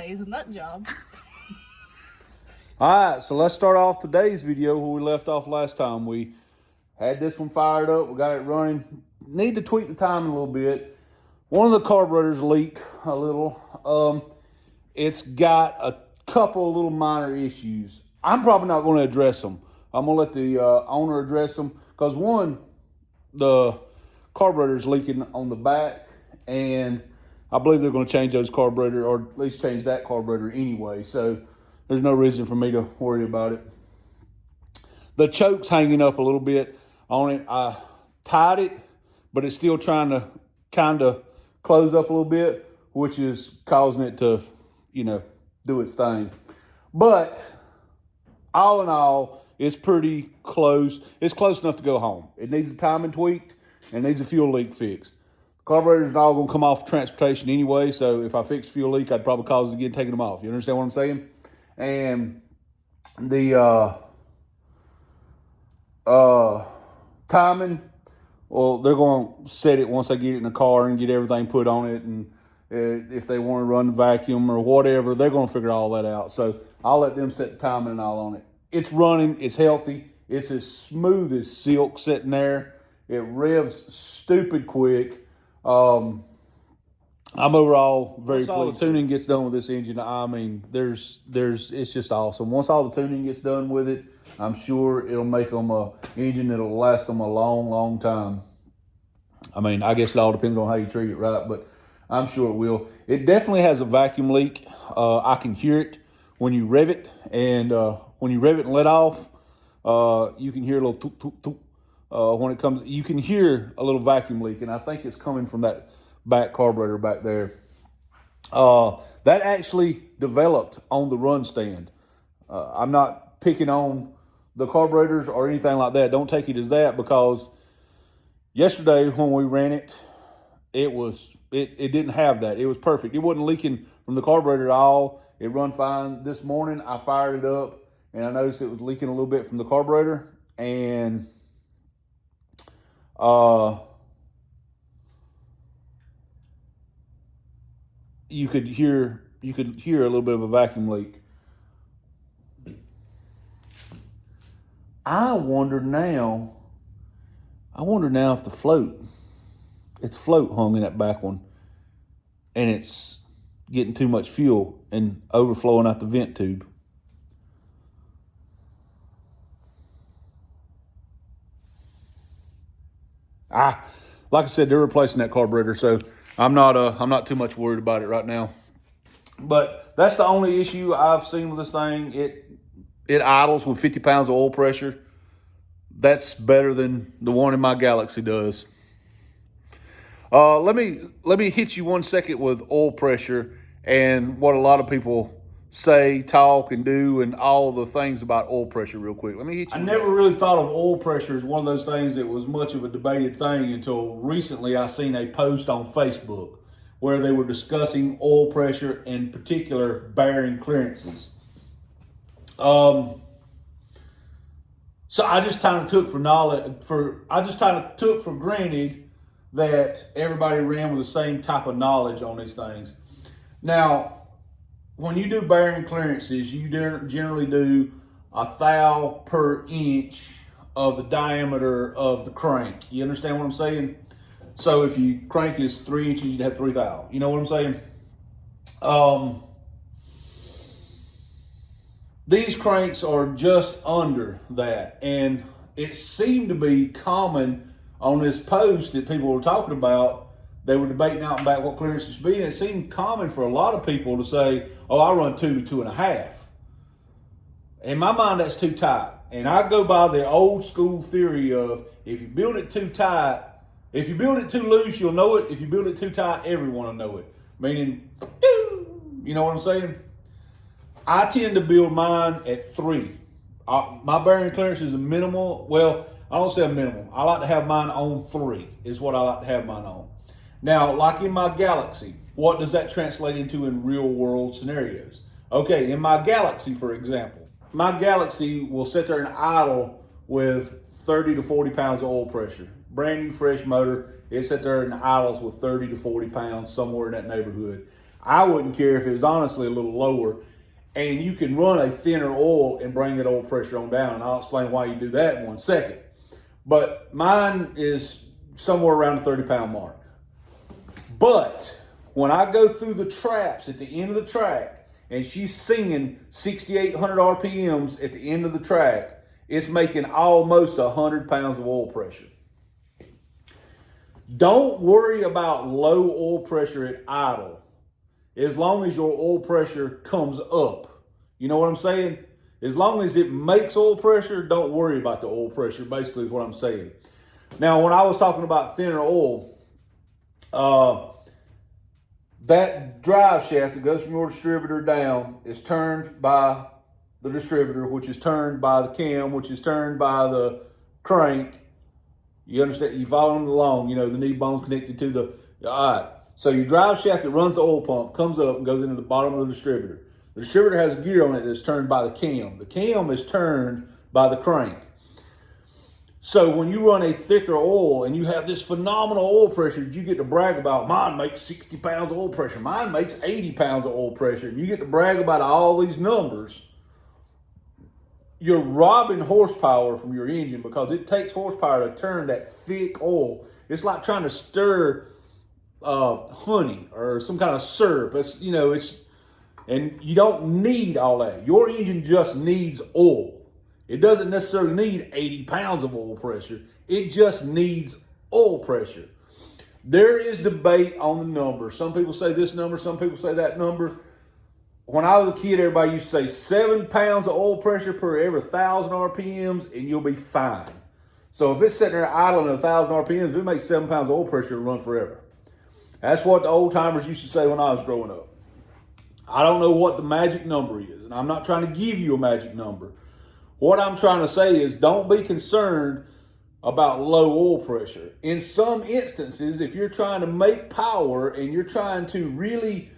It's a nut job. All right, so let's start off today's video where we left off last time. We had this one fired up. We got it running. Need to tweak the timing a little bit. One of the carburetors leak a little. It's got a couple of little minor issues. I'm probably not going to address them. I'm going to let the owner address them because one, the carburetor's leaking on the back, and I believe they're going to change those carburetor, or at least change that carburetor anyway. So there's no reason for me to worry about it. The choke's hanging up a little bit on it. I tied it, but it's still trying to kind of close up a little bit, which is causing it to, do its thing. But all in all, it's pretty close. It's close enough to go home. It needs the timing tweaked and needs a fuel leak fixed. Carburetor's all going to come off transportation anyway, so if I fix fuel leak, I'd probably cause it again taking them off. You understand what I'm saying? And the timing, well, they're going to set it once I get it in the car and get everything put on it, and if they want to run the vacuum or whatever, they're going to figure all that out. So I'll let them set the timing and all on it. It's running. It's healthy. It's as smooth as silk sitting there. It revs stupid quick. I'm overall very pleased. Once all the tuning gets done with this engine, I mean, it's just awesome. Once all the tuning gets done with it, I'm sure it'll make them an engine that'll last them a long, long time. I mean, I guess it all depends on how you treat it, right? But I'm sure it will. It definitely has a vacuum leak. I can hear it when you rev it, and when you rev it and let off, you can hear a little toot, toot, toot. When it comes, you can hear a little vacuum leak, and I think it's coming from that back carburetor back there. That actually developed on the run stand. I'm not picking on the carburetors or anything like that. Don't take it as that, because yesterday when we ran it, it didn't have that. It was perfect. It wasn't leaking from the carburetor at all. It run fine. This morning I fired it up, and I noticed it was leaking a little bit from the carburetor, and you could hear a little bit of a vacuum leak. I wonder now if the float hung in that back one, and it's getting too much fuel and overflowing out the vent tube. Like I said, they're replacing that carburetor, so I'm not too much worried about it right now. But that's the only issue I've seen with this thing. It idles with 50 pounds of oil pressure. That's better than the one in my Galaxy does. Let me hit you 1 second with oil pressure and what a lot of people say, talk, and do, and all the things about oil pressure real quick. Let me hit you. I never really thought of oil pressure as one of those things that was much of a debated thing until recently I seen a post on Facebook where they were discussing oil pressure, in particular bearing clearances. So I just kind of took for granted that everybody ran with the same type of knowledge on these things. Now, when you do bearing clearances, you generally do 1 thou per inch of the diameter of the crank. You understand what I'm saying? So if your crank is 3 inches, you'd have 3 thou. You know what I'm saying? These cranks are just under that, and it seemed to be common on this post that people were talking about. They were debating out and back what clearance should be, and it seemed common for a lot of people to say, oh, I run 2 to 2.5. In my mind, that's too tight. And I go by the old school theory of if you build it too tight, if you build it too loose, you'll know it. If you build it too tight, everyone will know it. Meaning, you know what I'm saying? I tend to build mine at 3. My bearing clearance is a minimal. Well, I don't say a minimum. I like to have mine on 3 is what I like to have mine on. Now, like in my Galaxy, what does that translate into in real world scenarios? Okay, in my Galaxy, for example, my Galaxy will sit there and idle with 30 to 40 pounds of oil pressure. Brand new fresh motor, it sits there and idles with 30 to 40 pounds, somewhere in that neighborhood. I wouldn't care if it was honestly a little lower. And you can run a thinner oil and bring that oil pressure on down. And I'll explain why you do that in 1 second. But mine is somewhere around the 30-pound mark. But when I go through the traps at the end of the track and she's singing 6,800 RPMs at the end of the track, it's making almost 100 pounds of oil pressure. Don't worry about low oil pressure at idle as long as your oil pressure comes up. You know what I'm saying? As long as it makes oil pressure, don't worry about the oil pressure, basically is what I'm saying. Now, when I was talking about thinner oil, that drive shaft that goes from your distributor down is turned by the distributor, which is turned by the cam, which is turned by the crank. You understand? You following along, you know, the knee bone's connected to the, all right. So your drive shaft that runs the oil pump comes up and goes into the bottom of the distributor. The distributor has a gear on it that's turned by the cam. The cam is turned by the crank. So when you run a thicker oil and you have this phenomenal oil pressure that you get to brag about, mine makes 60 pounds of oil pressure, mine makes 80 pounds of oil pressure, and you get to brag about all these numbers, you're robbing horsepower from your engine because it takes horsepower to turn that thick oil. It's like trying to stir honey or some kind of syrup. And you don't need all that. Your engine just needs oil. It doesn't necessarily need 80 pounds of oil pressure. It just needs oil pressure. There is debate on the number. Some people say this number, some people say that number. When I was a kid, everybody used to say 7 pounds of oil pressure per every 1,000 RPMs and you'll be fine. So if it's sitting there idling at 1,000 RPMs, it makes 7 pounds of oil pressure to run forever. That's what the old timers used to say when I was growing up. I don't know what the magic number is, and I'm not trying to give you a magic number. What I'm trying to say is don't be concerned about low oil pressure. In some instances, if you're trying to make power and you're trying to really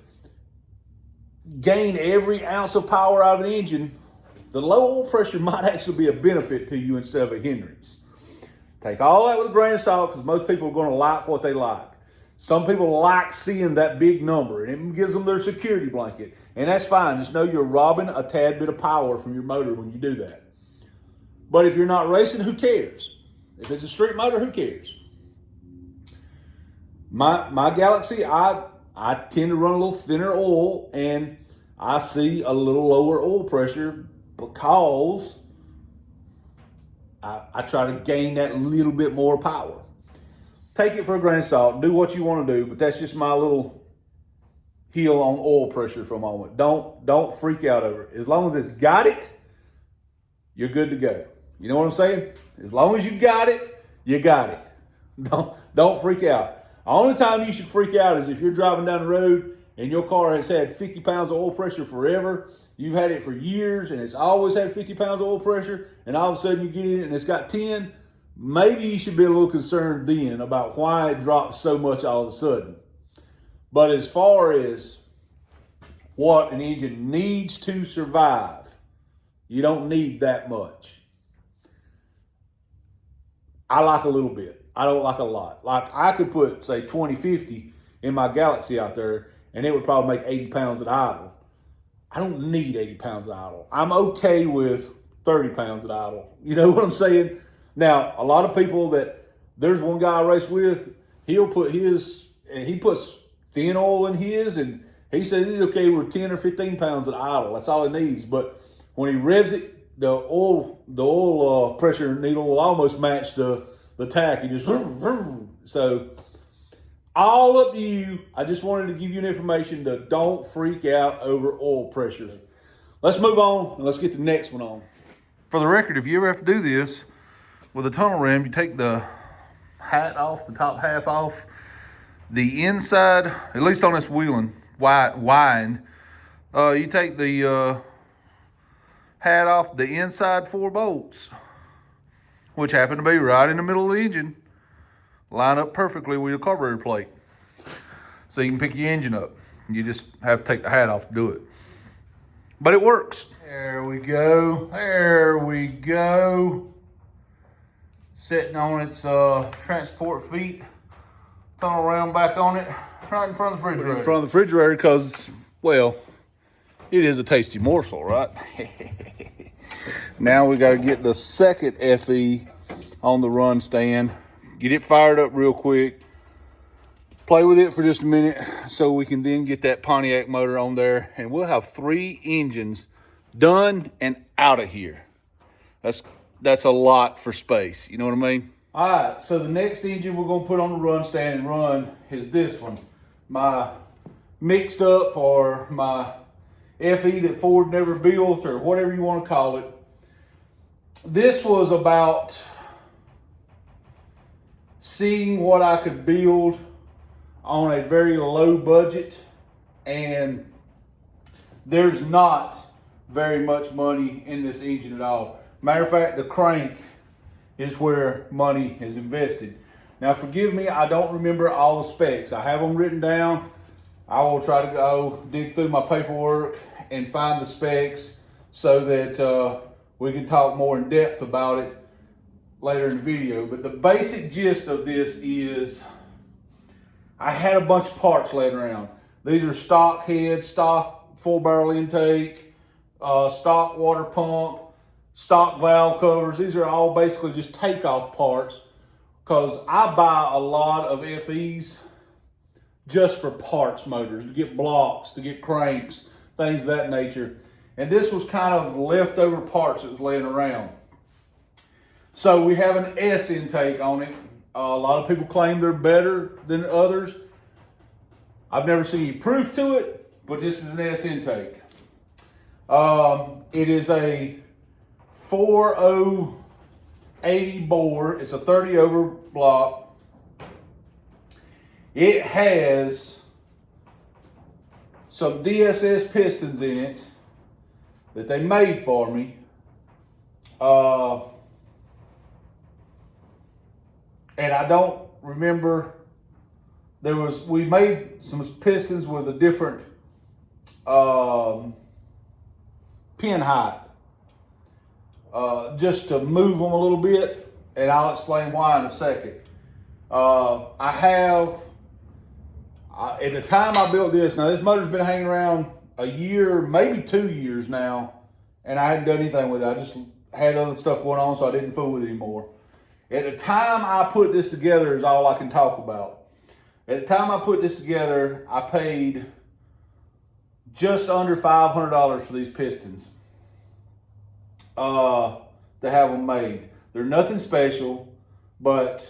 gain every ounce of power out of an engine, the low oil pressure might actually be a benefit to you instead of a hindrance. Take all that with a grain of salt because most people are going to like what they like. Some people like seeing that big number and it gives them their security blanket. And that's fine. Just know you're robbing a tad bit of power from your motor when you do that. But if you're not racing, who cares? If it's a street motor, who cares? My Galaxy, I tend to run a little thinner oil and I see a little lower oil pressure because I try to gain that little bit more power. Take it for a grain of salt. Do what you want to do, but that's just my little heel on oil pressure for a moment. Don't freak out over it. As long as it's got it, you're good to go. You know what I'm saying? As long as you got it, you got it. Don't freak out. The only time you should freak out is if you're driving down the road and your car has had 50 pounds of oil pressure forever. You've had it for years and it's always had 50 pounds of oil pressure, and all of a sudden you get in and it's got 10. Maybe you should be a little concerned then about why it dropped so much all of a sudden. But as far as what an engine needs to survive, you don't need that much. I like a little bit. I don't like a lot. Like I could put, say, 2050 in my Galaxy out there and it would probably make 80 pounds at idle. I don't need 80 pounds at idle. I'm okay with 30 pounds at idle. You know what I'm saying? Now, a lot of people there's one guy I race with, he puts thin oil in his, and he says he's okay with 10 or 15 pounds at idle. That's all he needs. But when he revs it, the oil pressure needle will almost match the tack. He just, so all up to you. I just wanted to give you an information to don't freak out over oil pressure. Let's move on and let's get the next one on. For the record, if you ever have to do this, with a tunnel ram, you take the hat off, the top half off. The inside, at least on this wheeling, wind, you take the had off the inside 4 bolts, which happen to be right in the middle of the engine, line up perfectly with your carburetor plate. So you can pick your engine up. You just have to take the hat off to do it. But it works. There we go. There we go. Sitting on its transport feet. Turn around back on it, right in front of the refrigerator. In front of the refrigerator because, well, it is a tasty morsel, right? Now we got to get the second FE on the run stand. Get it fired up real quick. Play with it for just a minute so we can then get that Pontiac motor on there. And we'll have 3 engines done and out of here. That's a lot for space. You know what I mean? All right, so the next engine we're going to put on the run stand and run is this one. My mixed up, or my FE that Ford never built, or whatever you want to call it. This was about seeing what I could build on a very low budget, and there's not very much money in this engine at all. Matter of fact, the crank is where money is invested. Now forgive me, I don't remember all the specs. I have them written down. I will try to go dig through my paperwork and find the specs so that we can talk more in depth about it later in the video. But the basic gist of this is I had a bunch of parts laying around. These are stock heads, stock 4-barrel intake, stock water pump, stock valve covers. These are all basically just takeoff parts because I buy a lot of FEs just for parts motors, to get blocks, to get cranks, things of that nature. And this was kind of leftover parts that was laying around. So we have an S intake on it. A lot of people claim they're better than others. I've never seen any proof to it, but this is an S intake. It is a 4080 bore. It's a 30 over block. It has some DSS pistons in it that they made for me. And I don't remember, we made some pistons with a different pin height. Just to move them a little bit, and I'll explain why in a second. At the time I built this, now this motor's been hanging around a year, maybe 2 years now, and I hadn't done anything with it. I just had other stuff going on, so I didn't fool with it anymore. At the time I put this together is all I can talk about. At the time I put this together, I paid just under $500 for these pistons. To have them made. They're nothing special, but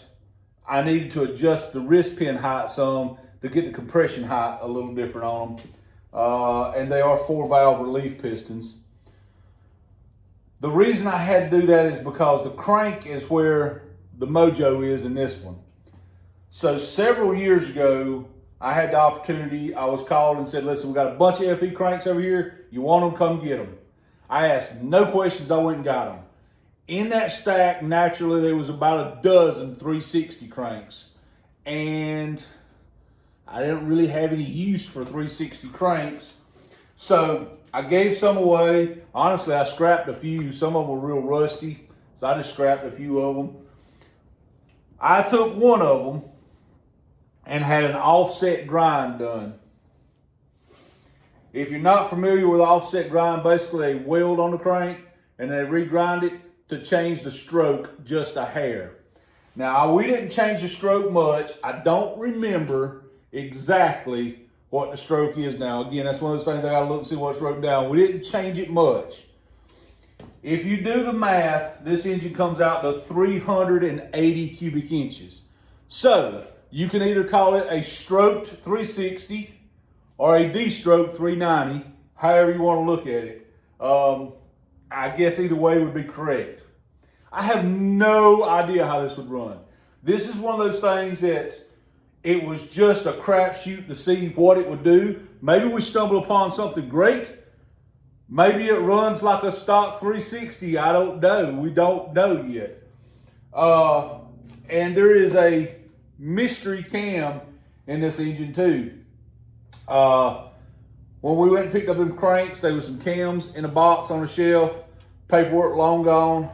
I needed to adjust the wrist pin height some to get the compression height a little different on them. And they are 4-valve relief pistons. The reason I had to do that is because the crank is where the mojo is in this one. So several years ago, I had the opportunity, I was called and said, listen, we got a bunch of FE cranks over here. You want them, come get them. I asked no questions, I went and got them. In that stack, naturally, there was about a dozen 360 cranks. And I didn't really have any use for 360 cranks. So I gave some away. Honestly, I scrapped a few. Some of them were real rusty. So I just scrapped a few of them. I took one of them and had an offset grind done. If you're not familiar with offset grind, basically they weld on the crank and they regrind it to change the stroke just a hair. Now, we didn't change the stroke much. I don't remember exactly what the stroke is now. Again, that's one of those things I gotta look and see what's written down. We didn't change it much. If you do the math, this engine comes out to 380 cubic inches. So you can either call it a stroked 360 or a de-stroked 390, however you want to look at it. I guess either way would be correct. I have no idea how this would run. This is one of those things that it was just a crapshoot to see what it would do. Maybe we stumble upon something great, Maybe it runs like a stock 360. I don't know. We don't know yet. And there is a mystery cam in this engine too. When we went and picked up them cranks, there was some cams in a box on a shelf. Paperwork long gone.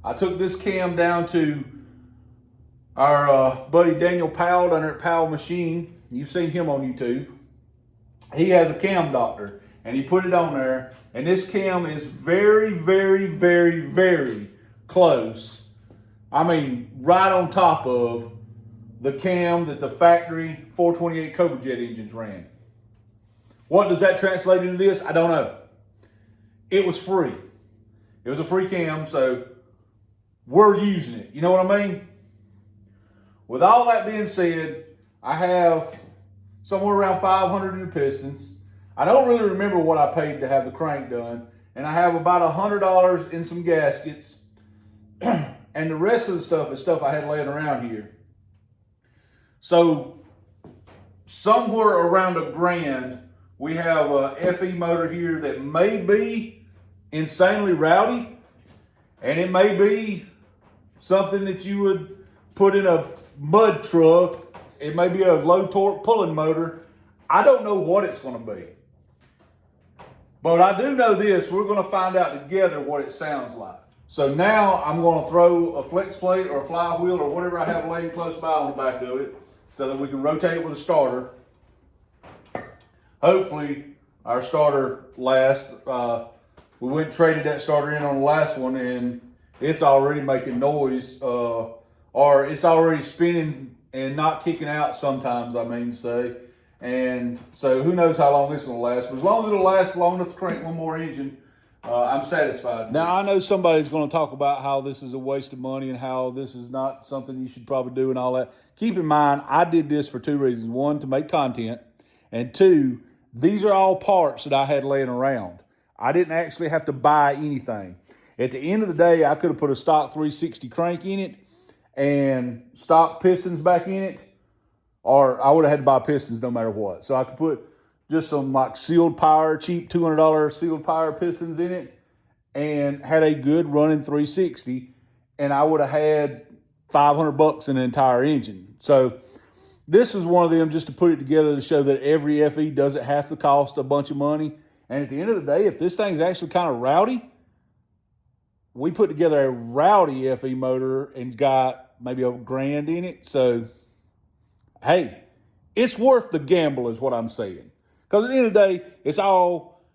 I took this cam down to our buddy Daniel Powell down there at Powell Machine. You've seen him on YouTube. He has a cam doctor, and he put it on there. And this cam is very, very, very, very close. I mean, right on top of the cam that the factory 428 Cobra Jet engines ran. What does that translate into this? I don't know. It was free. It was a free cam, so we're using it. You know what I mean? With all that being said, I have somewhere around 500 new pistons. I don't really remember what I paid to have the crank done. And I have about $100 in some gaskets. And the rest of the stuff is stuff I had laying around here. So somewhere around $1,000, we have a FE motor here that may be insanely rowdy. And it may be something that you would put in a mud truck. It may be a low torque pulling motor. I don't know what it's going to be. But I do know this, we're going to find out together what it sounds like. So now I'm going to throw a flex plate or a flywheel or whatever I have laying close by on the back of it so that we can rotate it with a starter. Hopefully our starter lasts. We went and traded that starter in on the last one and it's already making noise or it's already spinning and not kicking out sometimes, I mean to say. And so who knows how long it's going to last. But as long as it'll last long enough to crank one more engine, I'm satisfied. Now, I know somebody's going to talk about how this is a waste of money and how this is not something you should probably do and all that. Keep in mind, I did this for two reasons. One, to make content. And two, these are all parts that I had laying around. I didn't actually have to buy anything. At the end of the day, I could have put a stock 360 crank in it and stock pistons back in it. Or I would have had to buy pistons no matter what. So I could put just some like sealed power, cheap $200 sealed power pistons in it and had a good running 360. And I would have had $500 in the entire engine. So this is one of them just to put it together to show that every FE doesn't have to cost a bunch of money. And at the end of the day, if this thing's actually kind of rowdy, we put together a rowdy FE motor and got maybe $1,000 in it. So hey, it's worth the gamble is what I'm saying. Because at the end of the day, it's all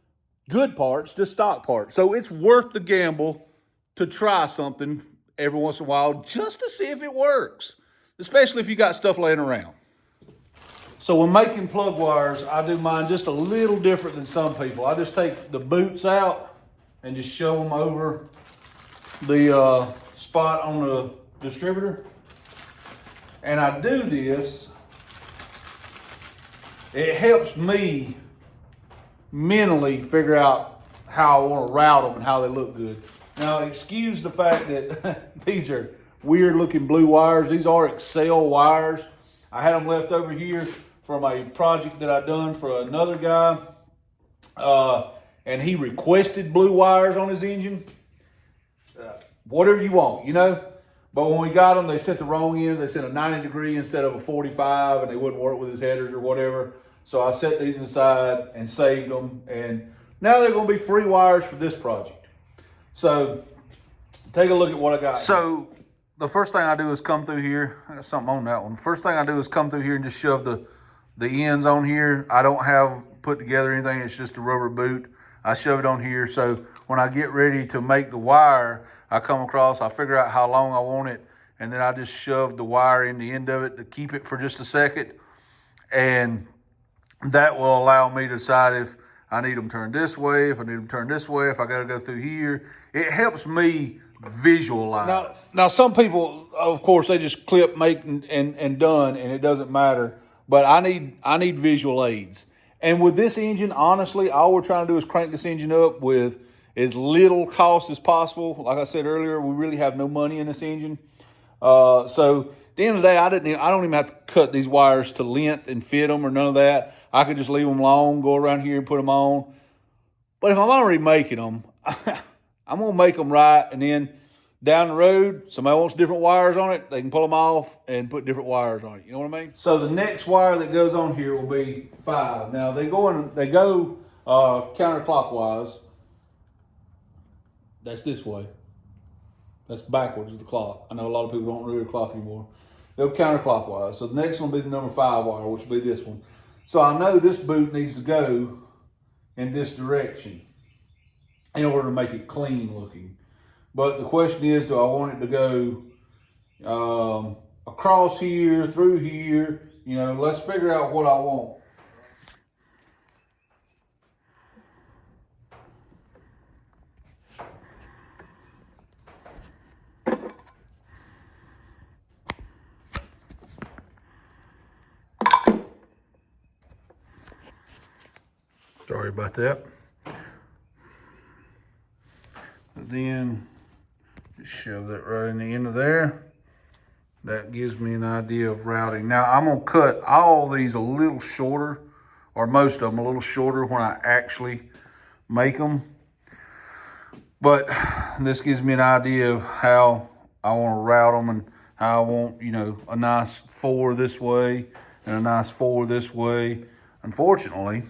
good parts, just stock parts. So it's worth the gamble to try something every once in a while just to see if it works, especially if you got stuff laying around. So when making plug wires, I do mine just a little different than some people. I just take the boots out and just shove them over the spot on the distributor. And I do this. It helps me mentally figure out how I want to route them and how they look good. Now, excuse the fact that these are weird looking blue wires. These are Excel wires. I had them left over here from a project that I done for another guy. And he requested blue wires on his engine. Whatever you want, you know. But when we got them, they sent the wrong end. They sent a 90 degree instead of a 45, and they wouldn't work with his headers or whatever. So I set these aside and saved them. And now they're going to be free wires for this project. So take a look at what I got. So the first thing I do is come through here. I got something on that one. First thing I do is come through here and just shove the ends on here. I don't have put together anything. It's just a rubber boot. I shove it on here. So when I get ready to make the wire, I come across, I figure out how long I want it, and then I just shove the wire in the end of it to keep it for just a second. And that will allow me to decide if I need them turned this way, if I need them turned this way, if I got to go through here. It helps me visualize. Now some people, of course, they just clip, make, and done, and it doesn't matter. But I need visual aids. And with this engine, honestly, all we're trying to do is crank this engine up with as little cost as possible. Like I said earlier, we really have no money in this engine. So at the end of the day, I don't even have to cut these wires to length and fit them or none of that. I could just leave them long, go around here and put them on. But if I'm already making them, I'm going to make them right, and then down the road, somebody wants different wires on it, they can pull them off and put different wires on it. You know what I mean? So the next wire that goes on here will be 5. Now they go counterclockwise. That's this way. That's backwards of the clock. I know a lot of people don't read the clock anymore. They'll counterclockwise. So the next one will be the number 5 wire, which will be this one. So I know this boot needs to go in this direction in order to make it clean looking. But the question is, do I want it to go across here, through here? You know, let's figure out what I want. Sorry about that. But then just shove that right in the end of there. That gives me an idea of routing. Now I'm gonna cut all these a little shorter, or most of them a little shorter when I actually make them. But this gives me an idea of how I want to route them and how I want, you know, a nice 4 this way and a nice 4 this way. Unfortunately,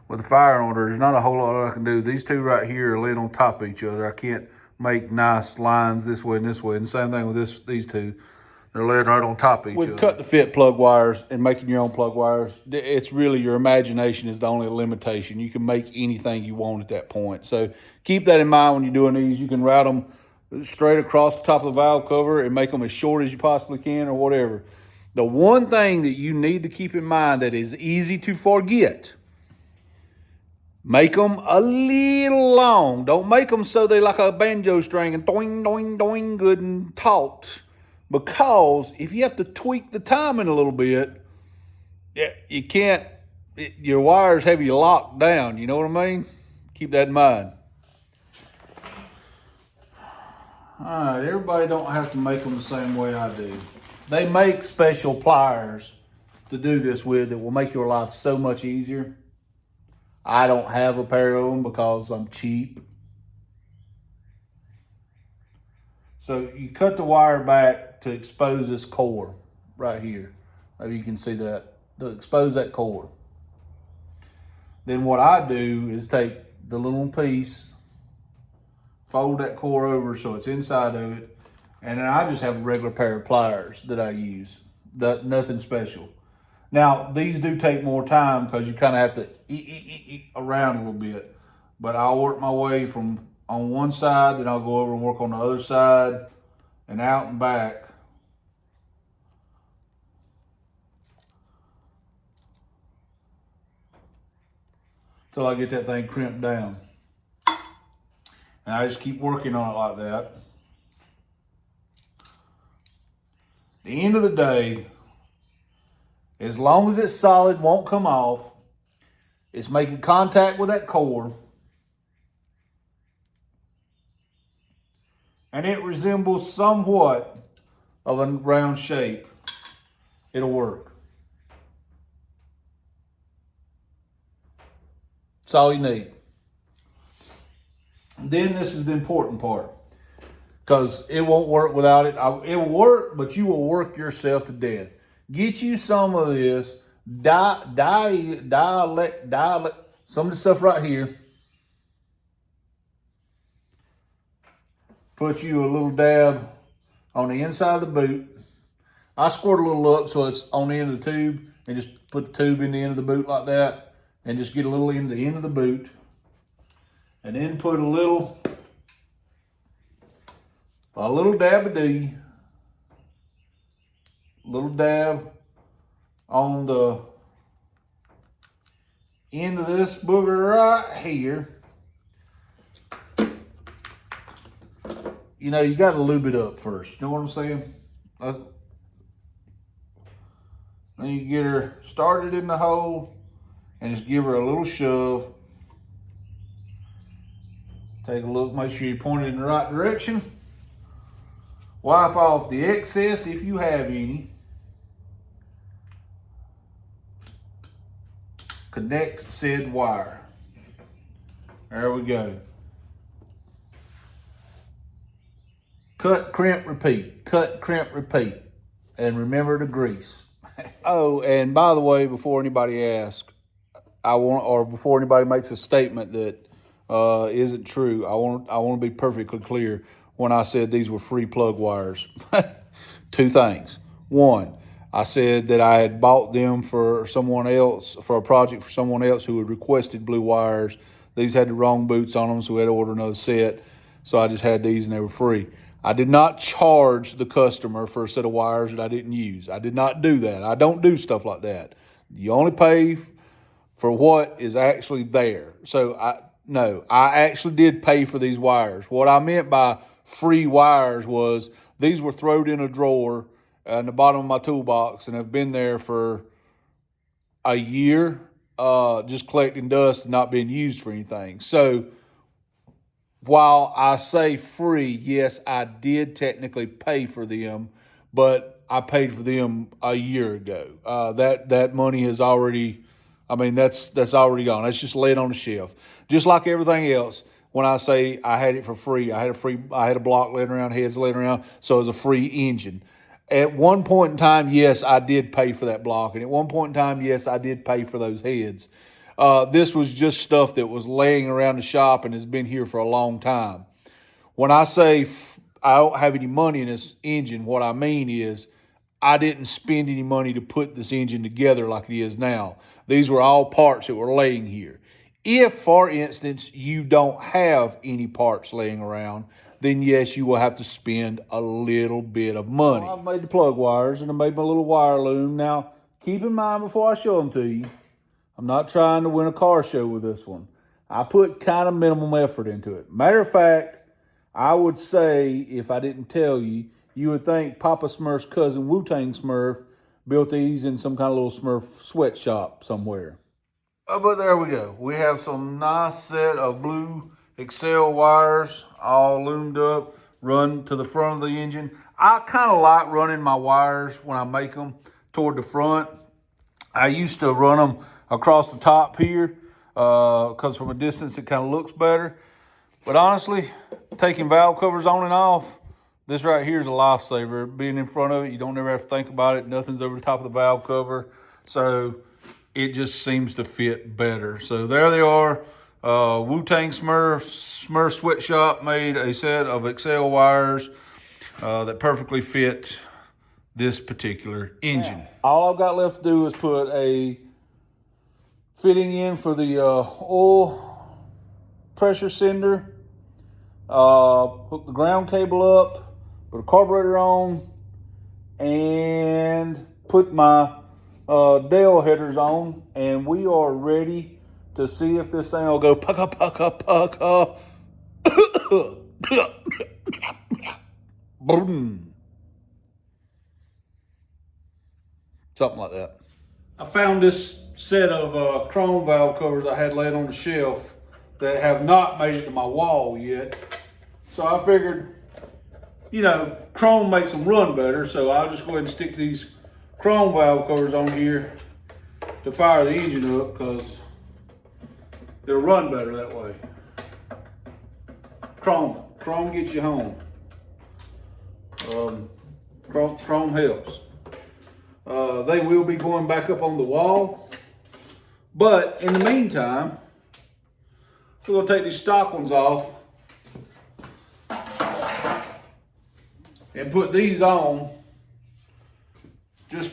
with the fire order, there's not a whole lot I can do. These two right here are laid on top of each other. I can't make nice lines this way and this way. And the same thing with these two. They're laid right on top of each other. With cut to fit plug wires and making your own plug wires, it's really your imagination is the only limitation. You can make anything you want at that point. So keep that in mind when you're doing these. You can route them straight across the top of the valve cover and make them as short as you possibly can or whatever. The one thing that you need to keep in mind that is easy to forget, make them a little long. Don't make them so they like a banjo string and doing, doing, doing good and taut. Because if you have to tweak the timing a little bit, you can't, your wires have you locked down. You know what I mean? Keep that in mind. All right, everybody don't have to make them the same way I do. They make special pliers to do this with that will make your life so much easier. I don't have a pair of them because I'm cheap. So you cut the wire back to expose this core right here. Maybe you can see that, to expose that core. Then what I do is take the little piece, fold that core over so it's inside of it, and then I just have a regular pair of pliers that I use. Nothing special. Now, these do take more time because you kind of have to eat around a little bit. But I'll work my way from on one side, then I'll go over and work on the other side and out and back. Till I get that thing crimped down. And I just keep working on it like that. At the end of the day, as long as it's solid, won't come off, it's making contact with that core, and it resembles somewhat of a round shape, it'll work. That's all you need. Then this is the important part, because it won't work without it. It will work, but you will work yourself to death. Get you some of this dialect, some of the stuff right here. Put you a little dab on the inside of the boot. I squirt a little up so it's on the end of the tube, and just put the tube in the end of the boot like that, and just get a little in the end of the boot. And then put a little dab of D, little dab on the end of this booger right here. You know, you got to lube it up first. You know what I'm saying? Then you get her started in the hole and just give her a little shove. Take a look, make sure you point it in the right direction. Wipe off the excess if you have any. Connect said wire. There we go. Cut, crimp, repeat. Cut, crimp, repeat. And remember to grease. Oh, and by the way, before anybody asks, before anybody makes a statement that isn't true, I want to be perfectly clear when I said these were free plug wires. Two things. One, I said that I had bought them for someone else, for a project for someone else who had requested blue wires. These had the wrong boots on them, so we had to order another set. So I just had these and they were free. I did not charge the customer for a set of wires that I didn't use. I did not do that. I don't do stuff like that. You only pay for what is actually there. So I actually did pay for these wires. What I meant by free wires was these were thrown in a drawer in the bottom of my toolbox and have been there for a year, just collecting dust and not being used for anything. So while I say free, yes, I did technically pay for them, but I paid for them a year ago. That money has already, that's already gone. That's just laid on the shelf. Just like everything else, when I say I had it for free, I had a block laying around, heads laying around, so it was a free engine. At one point in time, yes, I did pay for that block, and at one point in time, yes, I did pay for those heads. This was just stuff that was laying around the shop and has been here for a long time. When I say I don't have any money in this engine, what I mean is I didn't spend any money to put this engine together like it is now. These were all parts that were laying here. If, for instance, you don't have any parts laying around, then yes, you will have to spend a little bit of money. Well, I've made the plug wires and I made my little wire loom. Now, keep in mind before I show them to you, I'm not trying to win a car show with this one. I put kind of minimum effort into it. Matter of fact, I would say, if I didn't tell you, you would think Papa Smurf's cousin Wu-Tang Smurf built these in some kind of little Smurf sweatshop somewhere. But there we go. We have some nice set of blue Excel wires all loomed up, run to the front of the engine. I kind of like running my wires when I make them toward the front. I used to run them across the top here because from a distance it kind of looks better. But honestly, taking valve covers on and off, this right here is a lifesaver. Being in front of it, you don't ever have to think about it. Nothing's over the top of the valve cover. So it just seems to fit better. So there they are. Wu-Tang Smurf Sweatshop made a set of Excel wires that perfectly fit this particular engine. All I've got left to do is put a fitting in for the oil pressure sender, hook the ground cable up, put a carburetor on, and put my Dale headers on, and we are ready to see if this thing will go pucka pucka pucka. Boom. Something like that. I found this set of chrome valve covers I had laid on the shelf that have not made it to my wall yet. So I figured, chrome makes them run better, so I'll just go ahead and stick these chrome valve covers on here to fire the engine up because it'll run better that way. Chrome gets you home. Chrome helps. They will be going back up on the wall, but in the meantime, we're gonna take these stock ones off and put these on just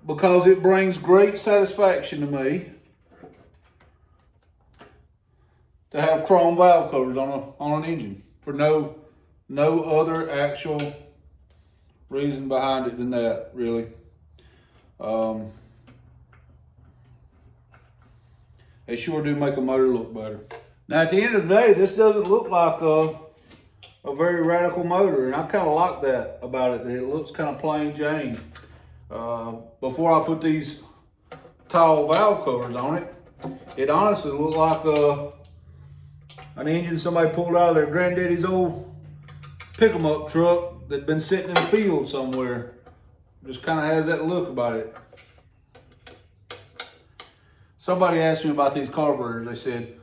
because it brings great satisfaction to me to have chrome valve covers on an engine for no other actual reason behind it than that, really. They sure do make a motor look better. Now, at the end of the day, this doesn't look like a very radical motor, and I kind of like that about it, that it looks kind of plain Jane. Before I put these tall valve covers on it, it honestly looked like an engine somebody pulled out of their granddaddy's old pick-em-up truck that'd been sitting in a field somewhere. Just kind of has that look about it. Somebody asked me about these carburetors. They said,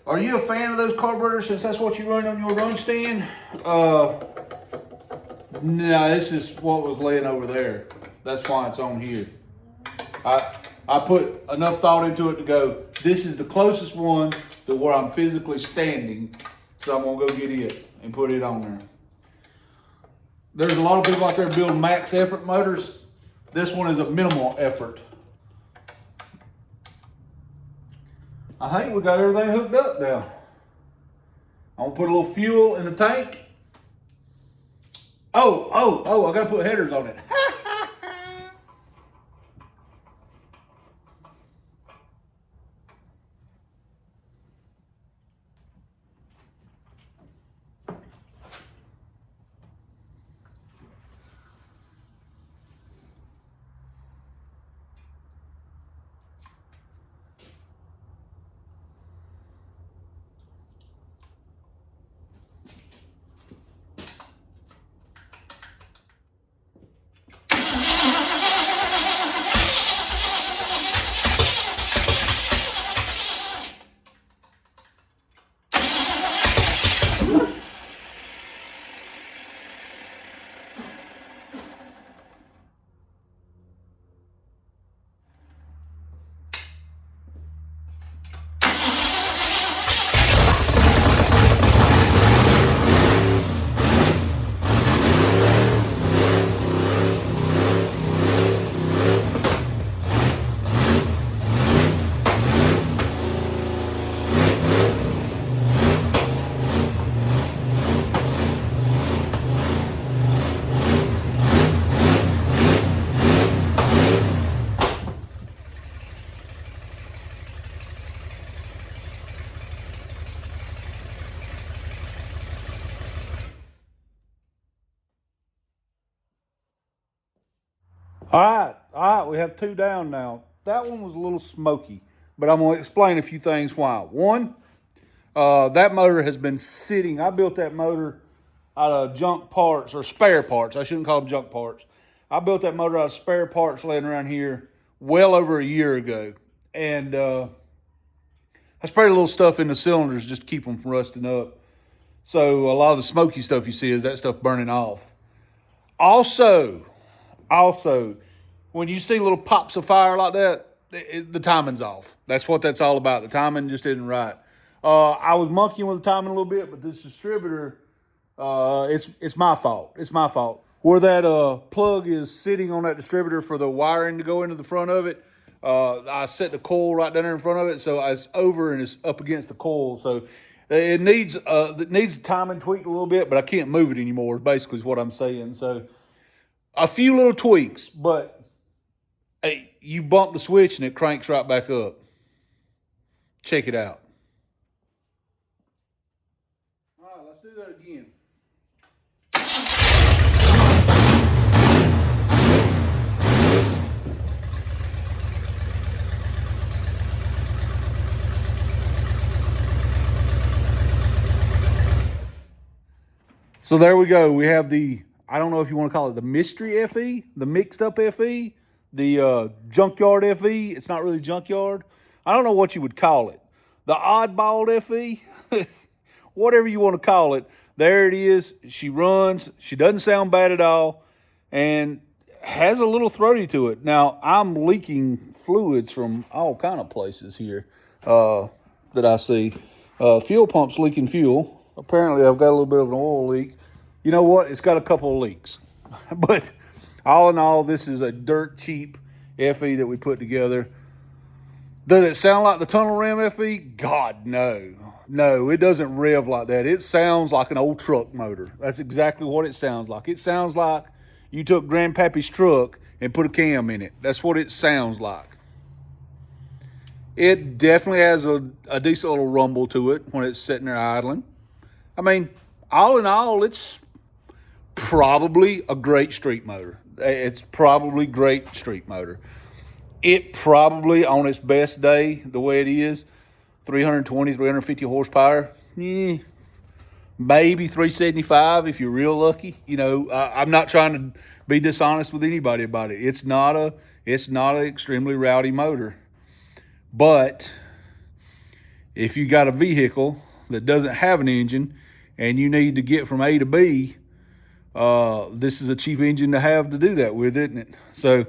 are you a fan of those carburetors since that's what you run on your run stand? No, this is what was laying over there. That's why it's on here. I put enough thought into it to go, this is the closest one to where I'm physically standing, so I'm gonna go get it and put it on there. There's a lot of people out there building max effort motors. This one is a minimal effort. I think we got everything hooked up now. I'm gonna put a little fuel in the tank. Oh, I gotta put headers on it. All right, we have 2 down now. That one was a little smoky, but I'm gonna explain a few things why. One, that motor has been sitting. I built that motor out of junk parts, or spare parts. I shouldn't call them junk parts. I built that motor out of spare parts laying around here well over a year ago. And I sprayed a little stuff in the cylinders just to keep them from rusting up. So a lot of the smoky stuff you see is that stuff burning off. Also, when you see little pops of fire like that, the timing's off. That's what that's all about. The timing just isn't right. I was monkeying with the timing a little bit, but this distributor, it's my fault. It's my fault. Where that plug is sitting on that distributor for the wiring to go into the front of it, I set the coil right down there in front of it, so it's over and it's up against the coil. So it needs timing tweaked a little bit, but I can't move it anymore. Basically, is what I'm saying. So a few little tweaks, but hey, you bump the switch and it cranks right back up. Check it out. All right, let's do that again. So there we go. We have the, I don't know if you want to call it the mystery FE, the mixed up FE, the junkyard FE. It's not really junkyard. I don't know what you would call it. The oddball FE, whatever you want to call it. There it is. She runs. She doesn't sound bad at all and has a little throaty to it. Now, I'm leaking fluids from all kind of places here that I see. Fuel pump's leaking fuel. Apparently, I've got a little bit of an oil leak. You know what? It's got a couple of leaks. But all in all, this is a dirt cheap FE that we put together. Does it sound like the tunnel ram FE? God, no. No, it doesn't rev like that. It sounds like an old truck motor. That's exactly what it sounds like. It sounds like you took Grandpappy's truck and put a cam in it. That's what it sounds like. It definitely has a decent little rumble to it when it's sitting there idling. I mean, all in all, it's probably a great street motor. It's probably great street motor. It probably, on its best day, the way it is, 320, 350 horsepower, maybe 375 if you're real lucky. You know, I'm not trying to be dishonest with anybody about it. It's not an extremely rowdy motor. But if you got a vehicle that doesn't have an engine and you need to get from A to B, this is a cheap engine to have to do that with, isn't it? So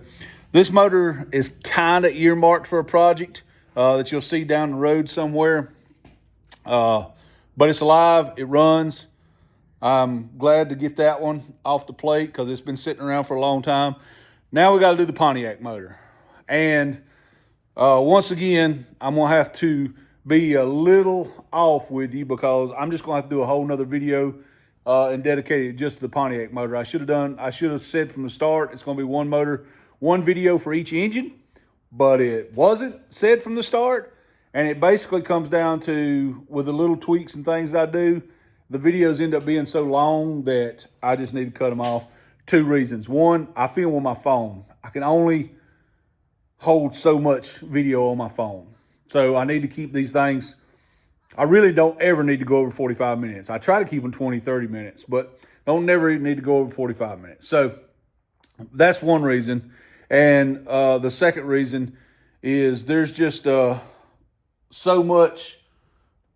this motor is kind of earmarked for a project that you'll see down the road somewhere. But it's alive, it runs. I'm glad to get that one off the plate because it's been sitting around for a long time. Now we got to do the Pontiac motor. And once again, I'm going to have to be a little off with you because I'm just going to have to do a whole nother video and dedicate it just to the Pontiac motor. I should have said from the start, it's going to be one motor, one video for each engine, but it wasn't said from the start. And it basically comes down to, with the little tweaks and things that I do, the videos end up being so long that I just need to cut them off. Two reasons. One, I film with my phone. I can only hold so much video on my phone. So I need to keep these things. I really don't ever need to go over 45 minutes. I try to keep them 20, 30 minutes, but don't never need to go over 45 minutes. So that's one reason. And the second reason is there's just so much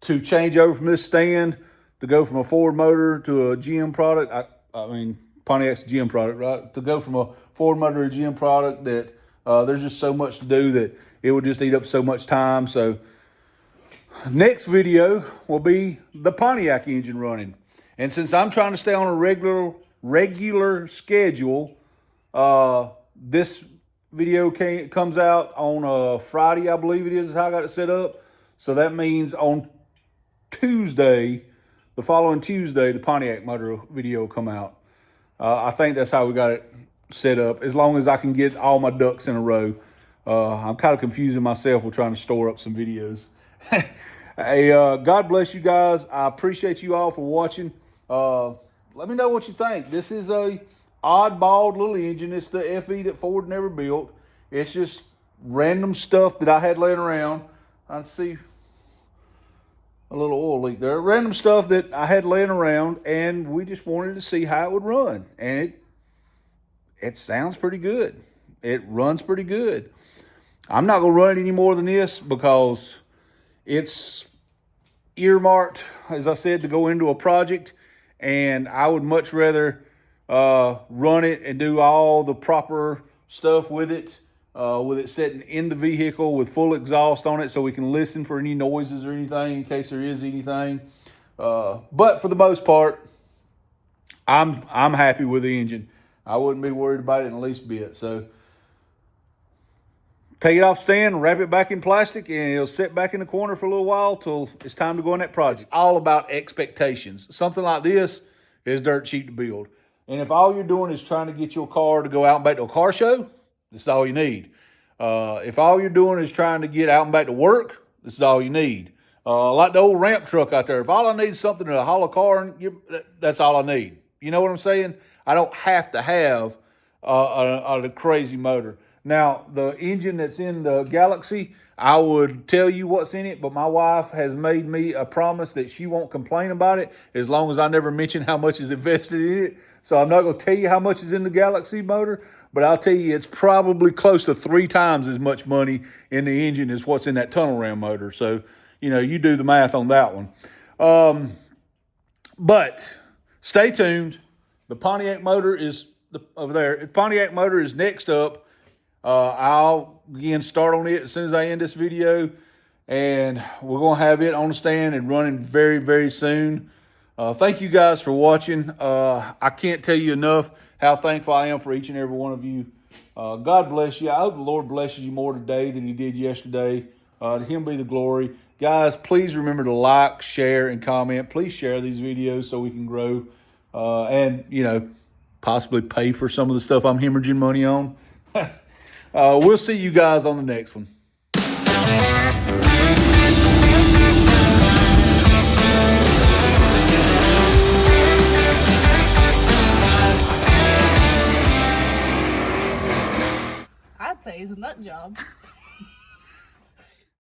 to change over from this stand to go from a Ford motor to a GM product. I mean, Pontiac's a GM product, right? To go from a Ford motor to a GM product that there's just so much to do that it would just eat up so much time. So next video will be the Pontiac engine running. And since I'm trying to stay on a regular schedule, this video comes out on Friday, I believe it is how I got it set up. So that means on Tuesday, the following Tuesday, the Pontiac motor video will come out. I think that's how we got it set up, as long as I can get all my ducks in a row. I'm kind of confusing myself with trying to store up some videos. Hey, God bless you guys. I appreciate you all for watching. Let me know what you think. This is a oddball little engine. It's the FE that Ford never built. It's just random stuff that I had laying around. I see a little oil leak there. Random stuff that I had laying around, and we just wanted to see how it would run. And it sounds pretty good. It runs pretty good. I'm not going to run it any more than this because it's earmarked, as I said, to go into a project, and I would much rather run it and do all the proper stuff with it sitting in the vehicle with full exhaust on it so we can listen for any noises or anything in case there is anything. But for the most part, I'm happy with the engine. I wouldn't be worried about it in the least bit. So take it off stand, wrap it back in plastic, and it'll sit back in the corner for a little while till it's time to go on that project. It's all about expectations. Something like this is dirt cheap to build. And if all you're doing is trying to get your car to go out and back to a car show, this is all you need. If all you're doing is trying to get out and back to work, this is all you need. Like the old ramp truck out there. If all I need is something to haul a car, that's all I need. You know what I'm saying? I don't have to have a crazy motor. Now, the engine that's in the Galaxy, I would tell you what's in it, but my wife has made me a promise that she won't complain about it as long as I never mention how much is invested in it. So I'm not going to tell you how much is in the Galaxy motor, but I'll tell you it's probably close to 3 times as much money in the engine as what's in that tunnel ram motor. So, you do the math on that one. But stay tuned. The Pontiac motor is over there. The Pontiac motor is next up. I'll again start on it as soon as I end this video, and we're going to have it on the stand and running very, very soon. Thank you guys for watching. I can't tell you enough how thankful I am for each and every one of you. God bless you. I hope the Lord blesses you more today than he did yesterday. To him be the glory. Guys, please remember to like, share, and comment. Please share these videos so we can grow and, possibly pay for some of the stuff I'm hemorrhaging money on. We'll see you guys on the next one. I'd say it's a nut job.